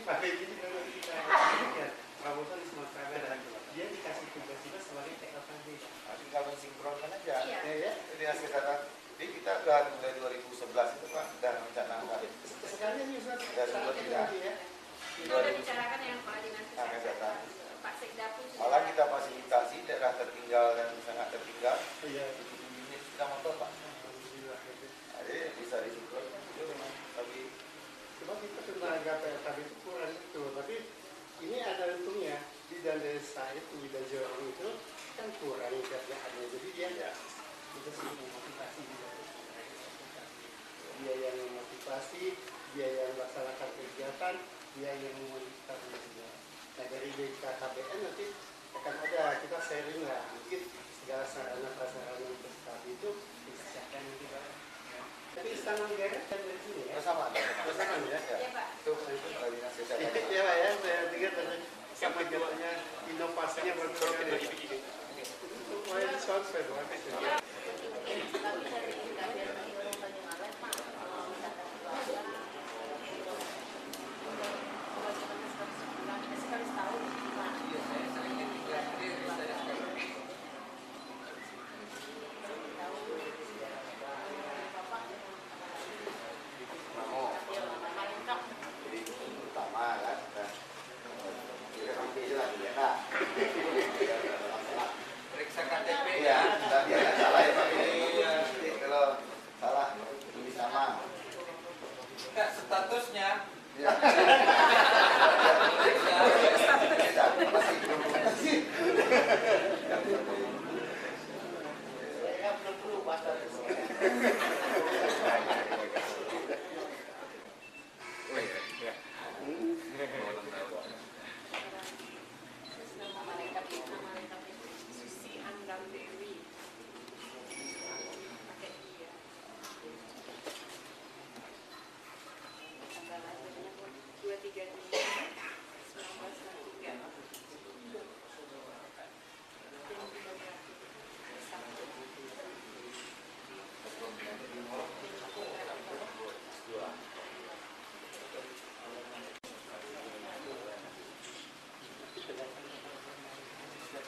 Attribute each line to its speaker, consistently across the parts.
Speaker 1: Tapi ini kalau kita lihat Prabowo di Sumatera Barat, dia dikasih tugas juga sebagai TLKB.
Speaker 2: Tinggal mensinkronkan aja.
Speaker 1: Iya.
Speaker 2: Jadi hasil data. Jadi kita udah mulai 2011 itu Pak, udah rencanakan.
Speaker 1: Sekalian ini sudah
Speaker 2: ya.
Speaker 3: Kita udah bicarakan yang Kepala Dinas Kesehatan, Pak Sekda pun.
Speaker 2: Malah kita fasilitasi daerah tertinggal dan sangat tertinggal.
Speaker 1: Iya.
Speaker 2: Ini sudah motor Pak. Jadi bisa disinkron. Tapi
Speaker 1: cuma kita tenaga PLKB itu kurang itu. Tapi ini ada untungnya di desa itu di Dajorong itu kan kurang kerjaannya. Jadi dia kita sih memotivasi dia. Dia yang memotivasi, dia yang melaksanakan kegiatan, dia yang memotivasi juga. Nah dari BKKBN nanti akan ada kita sharing lah, mungkin segala sarana-prasarana PLKB itu disediakan nanti Pak. Tapi istana negara kan dari sini ya?
Speaker 2: bersama
Speaker 1: ya?
Speaker 3: Iya Pak.
Speaker 2: Itu Kepala Dinas Kesehatan.
Speaker 1: Iya Pak ya, saya pikir tadi sama katanya inovasinya berbeda. Why this one said what is it?
Speaker 2: Periksa KTP ya, jangan salah ya Pak. Jadi kalau salah lebih sama.
Speaker 4: Enggak, statusnya.
Speaker 2: Ya. Masih belum masih.
Speaker 1: Saya belum berubah statusnya.
Speaker 3: Susi Andam Dewi. Pakai dia. Tanggal lahirnya 23 Juni 1963.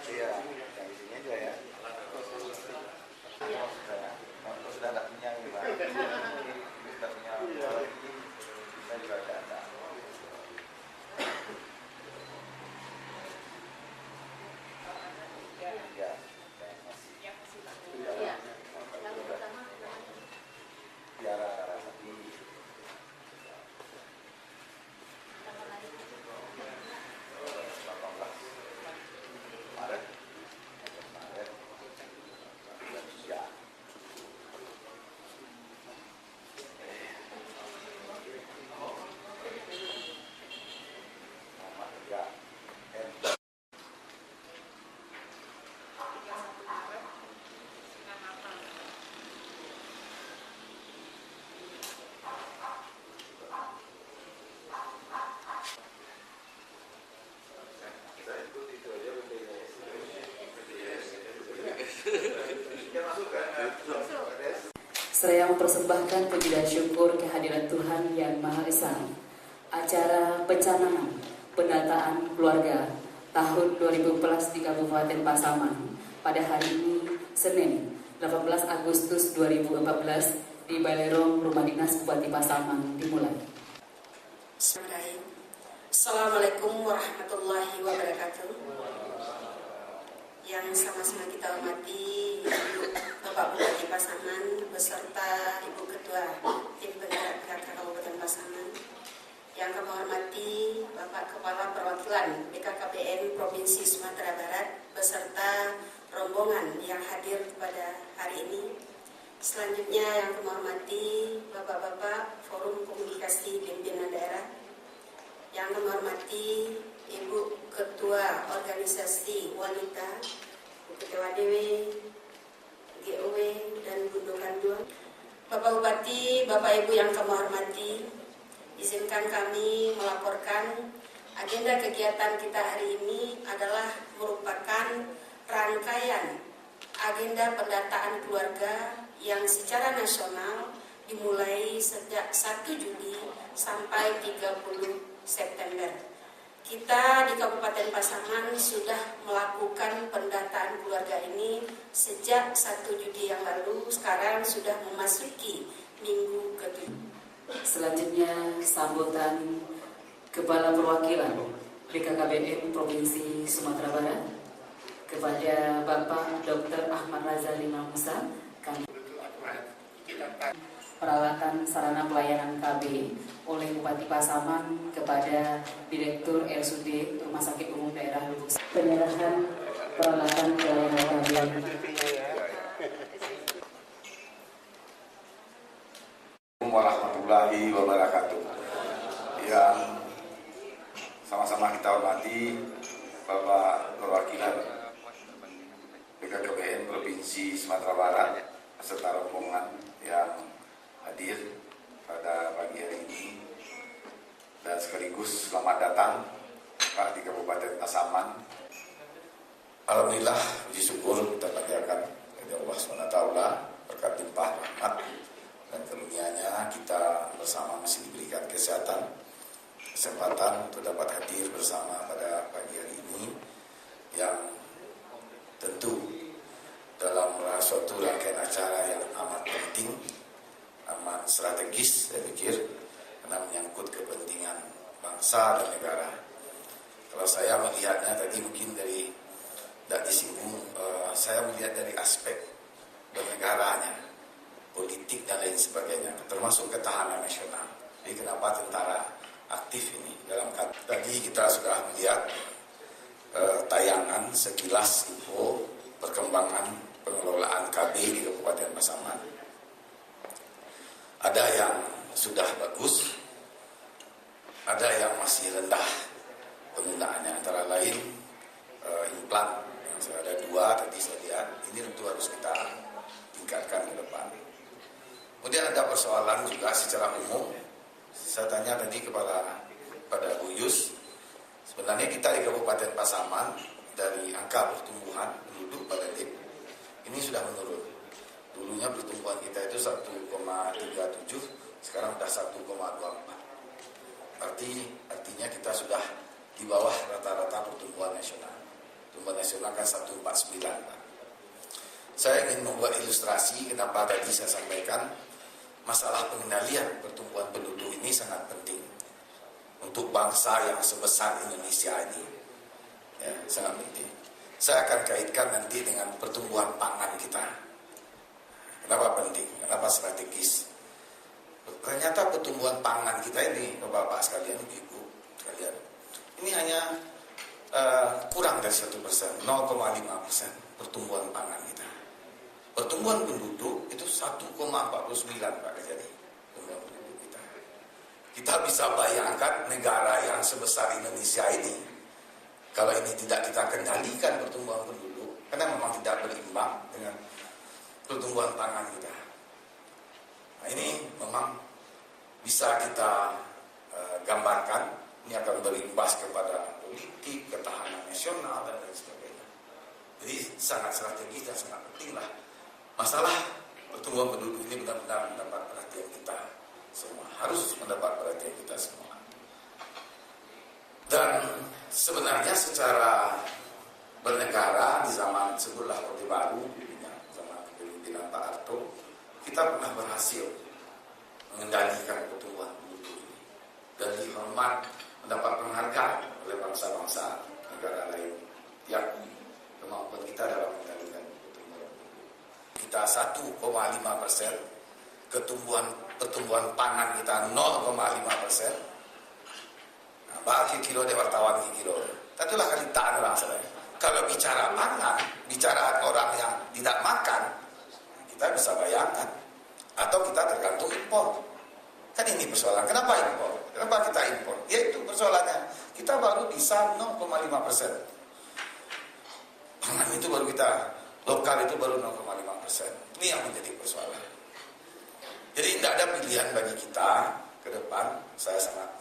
Speaker 2: Iya, yang di sini aja ya. Sudah ada punya ini Pak. Sudah punya kita juga ada. Ya, Tiara Sarasati. Maret. Ya.
Speaker 5: Saya mempersembahkan puji dan syukur kehadiran Tuhan Yang Maha Esa. Acara pencanangan pendataan keluarga tahun 2011 di Kabupaten Pasaman pada hari ini Senin 18 Agustus 2014 di Balerong Rumah Dinas Bupati Pasaman dimulai.
Speaker 6: Assalamualaikum warahmatullahi wabarakatuh. Yang sama-sama kita hormati Bapak Bupati Pasaman beserta Ibu Ketua Tim Penggerak PKK Kabupaten Pasaman. Yang kami hormati Bapak Kepala Perwakilan BKKBN Provinsi Sumatera Barat beserta rombongan yang hadir pada hari ini. Selanjutnya yang kami hormati Bapak-Bapak Forum Komunikasi Pimpinan Daerah. Yang kami hormati Ibu Ketua Organisasi Wanita, Ketua DW, GOW, dan Gundukan 2. Bapak Bupati, Bapak Ibu yang kami hormati, izinkan kami melaporkan agenda kegiatan kita hari ini adalah merupakan rangkaian agenda pendataan keluarga yang secara nasional dimulai sejak 1 Juli sampai 30 September. Kita di Kabupaten Pasaman sudah melakukan pendataan keluarga ini sejak 1 Juli yang lalu, sekarang sudah memasuki minggu ke-7.
Speaker 5: Selanjutnya sambutan Kepala Perwakilan BKKBN Provinsi Sumatera Barat kepada Bapak Dr. Ahmad Razali Musa. Kami peralatan sarana pelayanan KB oleh Bupati Pasaman kepada Direktur RSUD Rumah Sakit Umum Daerah Lubuk. Penyerahan peralatan pelayanan KB.
Speaker 7: Warahmatullahi wabarakatuh. Yang sama-sama kita hormati Bapak Perwakilan BKKBN Provinsi Sumatera Barat beserta rombongan yang hadir pada pagi hari ini, dan sekaligus selamat datang Pak di Kabupaten Pasaman. Alhamdulillah, puji syukur kita panjatkan kepada Allah SWT berkat limpah rahmat dan karunia-Nya kita bersama masih diberikan kesempatan untuk dapat hadir bersama pada pagi hari ini, yang tentu dalam suatu rangkaian acara yang amat penting, amat strategis, saya pikir, karena menyangkut kepentingan bangsa dan negara. Kalau saya melihatnya tadi mungkin dari tidak disinggung, saya melihat dari aspek bernegaranya, politik dan lain sebagainya, termasuk ketahanan nasional. Jadi kenapa tentara aktif ini dalam tadi kita sudah melihat tayangan sekilas info perkembangan pengelolaan KB di Kabupaten Pasaman. Ada yang sudah bagus, ada yang masih rendah penggunaannya, antara lain implan yang ada 2 tadi saya lihat, ini tentu harus kita tingkatkan ke depan. Kemudian ada persoalan juga secara umum. Saya tanya tadi pada Bu Yus, sebenarnya kita di Kabupaten Pasaman dari angka pertumbuhan penduduk pada DIP ini sudah menurun. Dulunya pertumbuhan kita itu 1,37, sekarang sudah 1,24. Artinya kita sudah di bawah rata-rata pertumbuhan nasional. Pertumbuhan nasional kan 1,49. Pak. Saya ingin membuat ilustrasi kenapa tadi saya sampaikan masalah pengendalian pertumbuhan penduduk ini sangat penting untuk bangsa yang sebesar Indonesia ini. Ya, sangat penting. Saya akan kaitkan nanti dengan pertumbuhan pangan kita. Kenapa penting? Kenapa strategis? Ternyata pertumbuhan pangan kita ini, Bapak sekalian, Ibu sekalian, ini hanya kurang dari 1%, 0,5% pertumbuhan pangan kita. Pertumbuhan penduduk itu 1,49 Pak jadi pertumbuhan penduduk kita. Kita bisa bayangkan negara yang sebesar Indonesia ini, kalau ini tidak kita kendalikan pertumbuhan penduduk, karena memang tidak berimbang dengan pertumbuhan pangan kita. Nah ini memang bisa kita gambarkan, ini akan berimbas kepada politik, ketahanan nasional dan lain sebagainya. Jadi sangat strategis dan sangat penting lah. Masalah pertumbuhan penduduk ini benar-benar mendapat perhatian kita semua, harus mendapat perhatian kita semua. Dan sebenarnya secara bernegara di zaman sebelumlah Orde Baru, zaman kepemimpinan Pak Harto, kita pernah berhasil mengendalikan pertumbuhan penduduk ini dan dihormat mendapat penghargaan oleh bangsa-bangsa negara lain yang kemampuan kita dalam mengendalikan pertumbuhan penduduk. Kita 1,5%, pertumbuhan pangan kita 0,5%. Nah, bagi kilo de wartawan kilo. Tentulah kali tak orang saya. Kalau bicara pangan, bicara orang yang tidak makan, kita bisa bayangkan. Atau kita tergantung impor. Kan ini persoalan. Kenapa impor? Kenapa kita impor? Ya itu persoalannya. Kita baru bisa 0,5%. Pangan itu baru kita, lokal itu baru 0,5%. Ini yang menjadi persoalan. Jadi tidak ada pilihan bagi kita ke depan. Saya sangat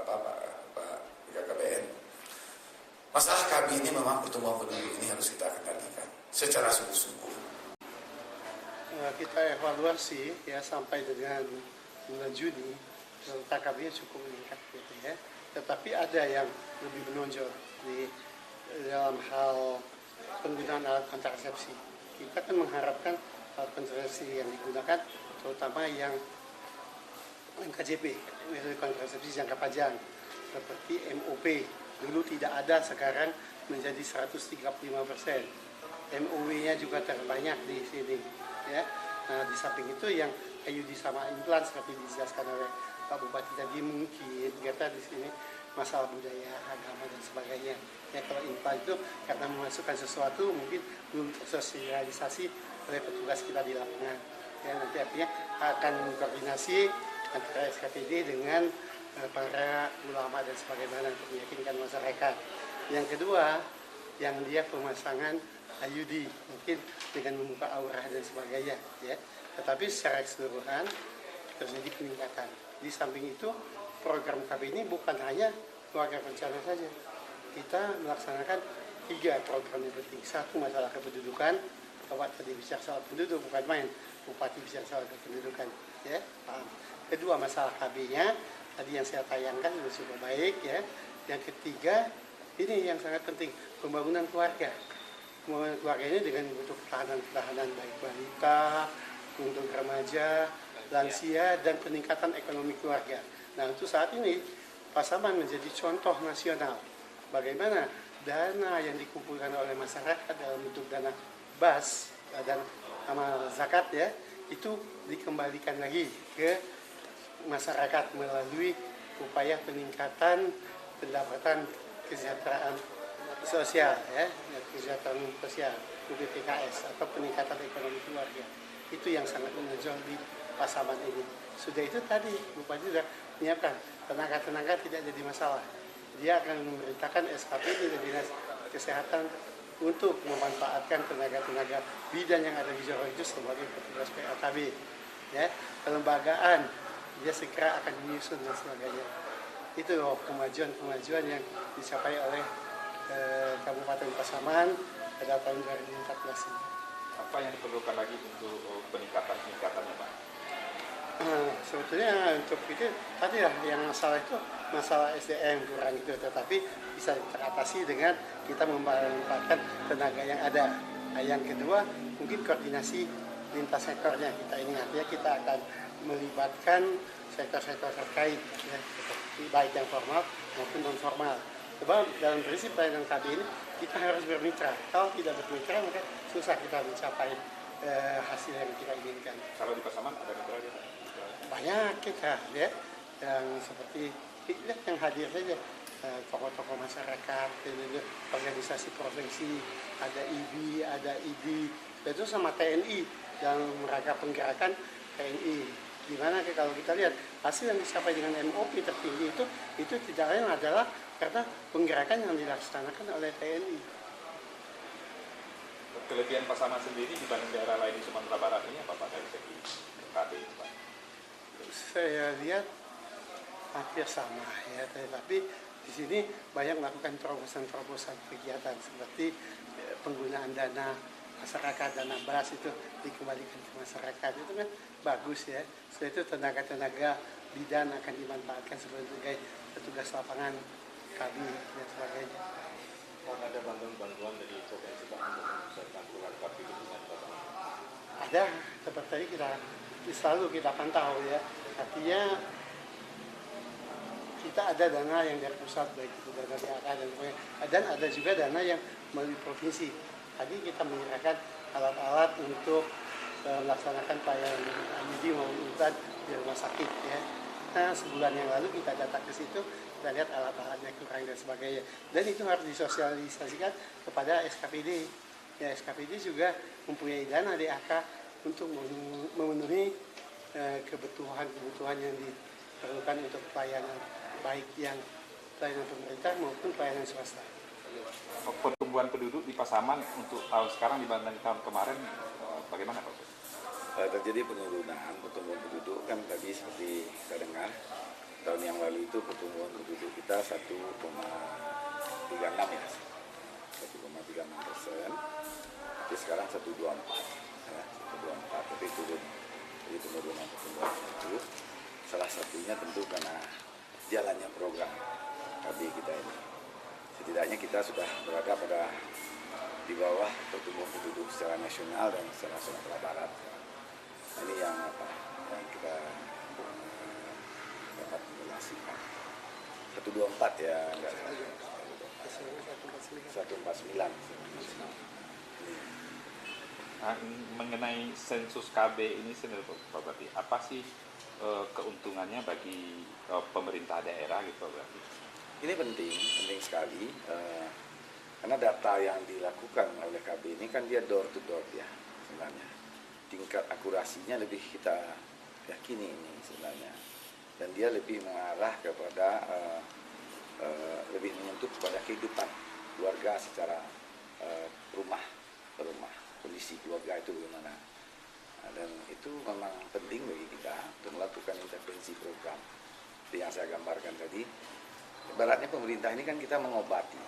Speaker 7: Pak BKKBN. Masalah KB ini memang pertumbuhan penduduk ini harus kita kendalikan secara sungguh-sungguh.
Speaker 1: Kita evaluasi ya sampai dengan bulan Juni peserta KB-nya cukup meningkat gitu ya. Tetapi ada yang lebih menonjol di dalam hal penggunaan alat kontrasepsi. Kita kan mengharapkan alat kontrasepsi yang digunakan terutama yang KJP, metode kontrasepsi jangka panjang seperti MOP. Dulu tidak ada, sekarang menjadi 135%. MOW-nya juga terbanyak di sini. Ya. Nah, di samping itu yang IUD sama implan seperti dijelaskan oleh Pak Bupati tadi, mungkin kita di sini masalah budaya, agama dan sebagainya. Ya, kalau implan itu karena memasukkan sesuatu mungkin belum tersosialisasi oleh petugas kita di lapangan. Ya, nanti artinya akan koordinasi antara SKPD dengan para ulama dan sebagaimana untuk meyakinkan masyarakat. Yang kedua, yang dia pemasangan IUD mungkin dengan membuka aurah dan sebagainya, ya. Tetapi secara keseluruhan terjadi peningkatan. Di samping itu, program KB ini bukan hanya keluarga berencana saja. Kita melaksanakan 3 program yang penting. 1, masalah kependudukan. Bapak tadi bicara soal penduduk, bukan main. Bupati bicara soal kependudukan, ya, paham. Kedua, masalah KB-nya. Tadi yang saya tayangkan sudah cukup baik, ya. Yang ketiga, ini yang sangat penting, pembangunan keluarga. Pembangunan keluarga ini dengan bentuk ketahanan baik balita, untuk remaja, lansia, dan peningkatan ekonomi keluarga. Nah, untuk saat ini Pasaman menjadi contoh nasional bagaimana dana yang dikumpulkan oleh masyarakat dalam bentuk dana BAS dan amal zakat, ya, itu dikembalikan lagi ke masyarakat melalui upaya peningkatan pendapatan kesejahteraan sosial, ya, kesejahteraan sosial UPPKS atau peningkatan ekonomi keluarga. Itu yang sangat menonjol di Pasaman ini. Sudah itu tadi Bupati sudah menyiapkan tenaga tidak jadi masalah. Dia akan memerintahkan SKPD dan Dinas Kesehatan untuk memanfaatkan tenaga bidan yang ada di Jawa itu sebagai petugas PLKB. Ya, kelembagaan dia segera akan menyusun dan sebagainya. Itu kemajuan yang dicapai oleh Kabupaten Pasaman pada tahun 2014 ini.
Speaker 2: Apa yang diperlukan lagi untuk peningkatannya, Pak?
Speaker 1: Sebetulnya untuk itu tadi lah yang masalah itu masalah SDM kurang itu, tetapi bisa teratasi dengan kita memanfaatkan tenaga yang ada. Nah, yang kedua mungkin koordinasi lintas sektornya. Kita ini artinya kita akan melibatkan sektor-sektor terkait, ya, baik yang formal maupun non formal. Sebab dalam prinsip pelayanan KB ini kita harus bermitra. Kalau tidak bermitra maka susah kita mencapai hasil yang kita inginkan.
Speaker 2: Kalau di Pasaman ada mitra dia?
Speaker 1: Banyak kita, ya, yang seperti yang hadir saja, tokoh-tokoh masyarakat, organisasi provinsi, ada IBI, ada ID, itu sama TNI dalam rangka penggerakan TNI. Dimana kalau kita lihat hasil yang dicapai dengan MOP tertinggi itu tidak lain adalah karena penggerakan yang dilaksanakan oleh TNI.
Speaker 2: Kelebihan Pasaman sendiri dibanding daerah lain di Sumatera Barat ini apa Pak dari segi KB, Pak?
Speaker 1: Saya lihat hampir sama, ya, tapi di sini banyak melakukan terobosan-terobosan kegiatan seperti penggunaan dana masyarakat, dana BAS itu dikembalikan ke masyarakat, itu kan bagus, ya. Setelah itu tenaga-tenaga bidan akan dimanfaatkan sebagai petugas lapangan KB dan sebagainya.
Speaker 2: Ada bantuan dari provinsi Pak untuk membesarkan keluarga KB dengan Pasaman?
Speaker 1: Ada, seperti tadi selalu kita pantau, ya. Artinya kita ada dana yang dari pusat, baik itu dana DAK dan ada juga dana yang melalui provinsi. Tadi kita menyerahkan alat-alat untuk melaksanakan pelayanan IUD maupun implan di rumah sakit, ya. Nah, sebulan yang lalu kita datang ke situ, kita lihat alat-alatnya kurang dan sebagainya. Dan itu harus disosialisasikan kepada SKPD. Ya, SKPD juga mempunyai dana DAK untuk memenuhi kebutuhan yang diperlukan untuk pelayanan baik yang pelayanan pemerintah maupun pelayanan swasta.
Speaker 2: Pertumbuhan penduduk di Pasaman untuk tahun sekarang dibanding tahun kemarin bagaimana Pak?
Speaker 8: Terjadi penurunan pertumbuhan penduduk kan tadi seperti kita dengar tahun yang lalu itu pertumbuhan penduduk kita 1,36 ya, 1,36%. Tapi sekarang 1,24 ya, 1,24 tapi turun. Jadi penurunan pertumbuhan penduduk Salah satunya tentu karena jalannya program KB kita ini. Setidaknya kita sudah berada di bawah pertumbuhan penduduk secara nasional dan secara Sumatera Barat. Ini yang kita dapat menjelaskan. 124 ya, enggak 149.
Speaker 9: Nah, mengenai sensus KB ini sendiri Pak Bupati, apa sih keuntungannya bagi pemerintah daerah gitu Pak Bupati?
Speaker 8: Ini penting sekali karena data yang dilakukan oleh KB ini kan dia door to door ya sebenarnya. Tingkat akurasinya lebih kita yakini ini sebenarnya, dan dia lebih mengarah kepada lebih menyentuh kepada kehidupan keluarga secara rumah per rumah, kondisi keluarga itu bagaimana. Nah, dan itu memang penting bagi kita untuk melakukan intervensi program seperti yang saya gambarkan tadi. Ibaratnya pemerintah ini kan kita mengobati.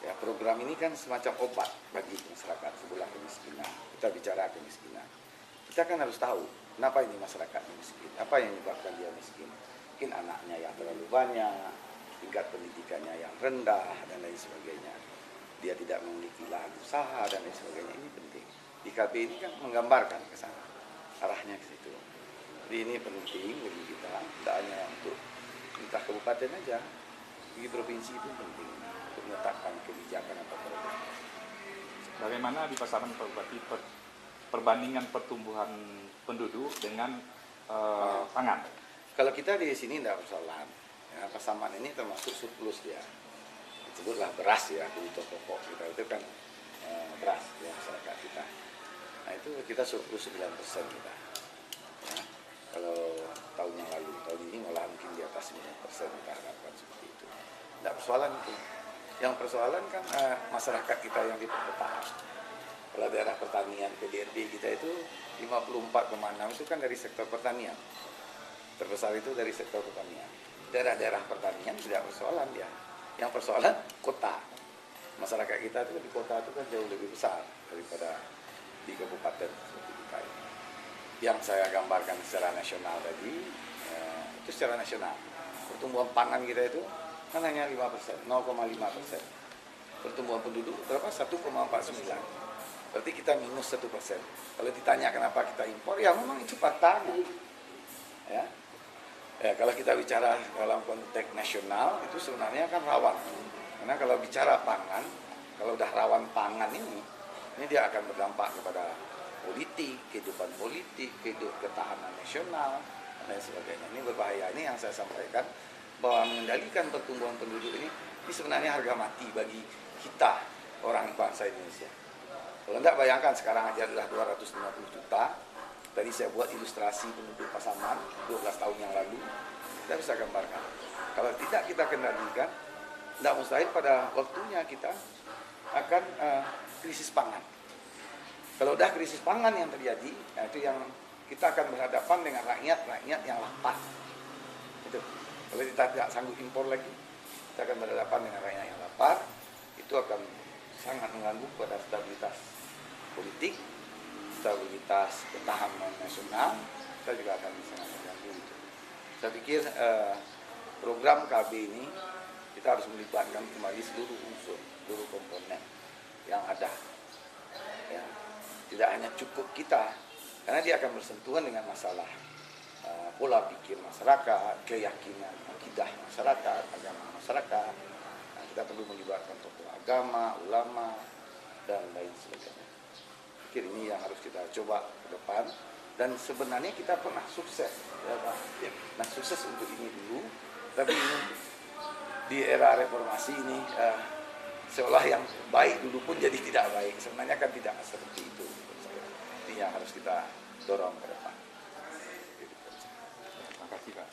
Speaker 8: Ya, program ini kan semacam obat bagi masyarakat sebelah kemiskinan. Kita bicara kemiskinan. Kita kan harus tahu kenapa ini masyarakat miskin, apa yang menyebabkan dia miskin. Mungkin anaknya yang terlalu banyak, tingkat pendidikannya yang rendah dan lain sebagainya. Dia tidak memiliki lahan usaha dan lain sebagainya. Ini penting. Di KB ini kan menggambarkan ke sana, arahnya ke situ. Jadi ini penting bagi kita, tidak hanya untuk pemerintah kabupaten aja, bagi provinsi itu penting untuk menetapkan kebijakan atau program.
Speaker 9: Bagaimana di Pasaman Pak Bupati perbandingan pertumbuhan penduduk dengan pangan?
Speaker 8: Kalau kita di sini tidak persoalan. Ya, Pasaman ini termasuk surplus dia. Disebutlah beras ya, kebutuhan pokok kita itu kan beras ya masyarakat kita. Nah itu kita surplus 9% kita. Ya, kalau tahun yang lalu, tahun ini malah mungkin di atas 9% kita harapkan seperti itu. Tidak persoalan itu. Yang persoalan kan masyarakat kita yang di perkotaan. Kalau daerah pertanian PDRB kita itu 54,6 itu kan dari sektor pertanian. Terbesar itu dari sektor pertanian. Daerah-daerah pertanian tidak persoalan dia. Yang persoalan kota. Masyarakat kita itu di kota itu kan jauh lebih besar daripada di kabupaten seperti kita ini. Yang saya gambarkan secara nasional tadi, itu secara nasional. Pertumbuhan pangan kita itu kan hanya 5%, 0,5%. Pertumbuhan penduduk berapa? 1,49. Berarti kita minus 1%. Kalau ditanya kenapa kita impor, ya memang itu faktanya. Ya. Ya, kalau kita bicara dalam konteks nasional itu sebenarnya kan rawan. Karena kalau bicara pangan, kalau udah rawan pangan ini dia akan berdampak kepada politik, kehidupan politik, ketahanan nasional dan lain sebagainya. Ini berbahaya. Ini yang saya sampaikan bahwa mengendalikan pertumbuhan penduduk ini sebenarnya harga mati bagi kita orang bangsa Indonesia. Kalau tidak bayangkan sekarang aja adalah 250 juta. Tadi saya buat ilustrasi penduduk Pasaman 12 tahun yang lalu. Kita bisa gambarkan. Kalau tidak kita kendalikan, tidak mustahil pada waktunya kita akan krisis pangan. Kalau udah krisis pangan yang terjadi, nah itu yang kita akan berhadapan dengan rakyat yang lapar. Itu. Kalau kita tidak sanggup impor lagi, kita akan berhadapan dengan rakyat yang lapar. Itu akan sangat mengganggu pada stabilitas politik, stabilitas ketahanan nasional, kita juga akan sangat terganggu. Saya pikir program KB ini kita harus melibatkan kembali seluruh unsur, seluruh komponen yang ada. Ya, tidak hanya cukup kita, karena dia akan bersentuhan dengan masalah pola pikir masyarakat, keyakinan akidah masyarakat, agama masyarakat. Nah, kita perlu melibatkan tokoh agama, ulama, dan lain sebagainya. Ini yang harus kita coba ke depan, dan sebenarnya kita pernah sukses ya Pak. Nah sukses untuk ini dulu, tapi ini di era reformasi ini seolah yang baik dulu pun jadi tidak baik. Sebenarnya kan tidak seperti itu. Ini yang harus kita dorong ke depan.
Speaker 9: Terima kasih Pak.